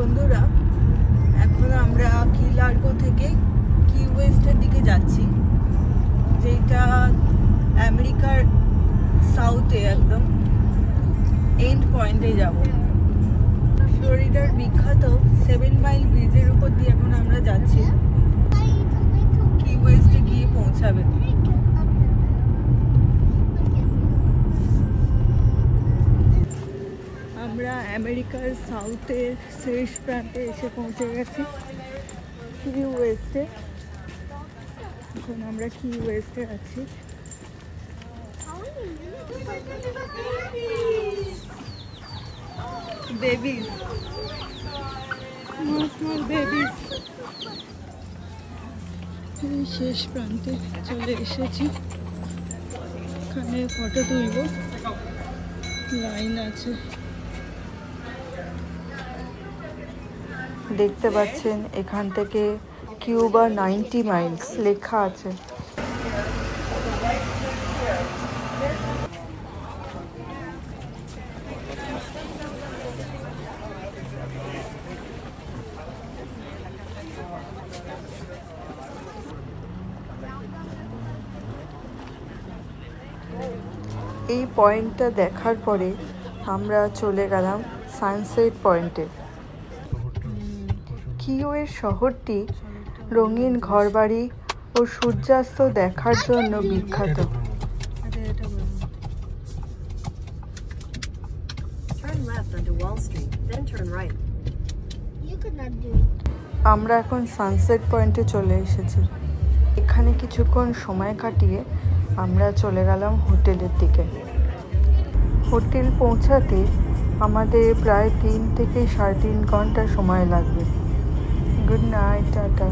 বন্ধুরা, এখন আমরা কি লার্গো থেকে কি ওয়েস্টের দিকে যাচ্ছি, যেটা আমেরিকার সাউথে একদম এন্ড পয়েন্টে যাব। ফ্লোরিডার বিখ্যাত 7 মাইল ব্রিজের উপর দিয়ে এখন আমরা যাচ্ছি, কি ওয়েস্টে গিয়ে পৌঁছাবে। আমরা আমেরিকার সাউথের শেষ প্রান্তে এসে পৌঁছে গেছি কি ওয়েস্টে। এখন আমরা কি ওয়েস্টে আছি। Babies, small babies. শেষ প্রান্তে চলে এসেছি, এখানে ফটো তুলব, লাইন আছে। দেখতে পাচ্ছেন এখান থেকে কিউবা 90 মাইলস লেখা আছে। এই পয়েন্টটা দেখার পরে আমরা চলে গেলাম সানসেট পয়েন্টে। কিওয়ের শহরটি রঙিন ঘরবাড়ি ও সূর্যাস্ত দেখার জন্য বিখ্যাত। আমরা এখন সানসেট পয়েন্টে চলে এসেছি। এখানে কিছুক্ষণ সময় কাটিয়ে আমরা চলে গেলাম হোটেলের দিকে। হোটেল পৌঁছাতে আমাদের প্রায় 3 থেকে 3.5 ঘন্টা সময় লাগবে। Good night, tata.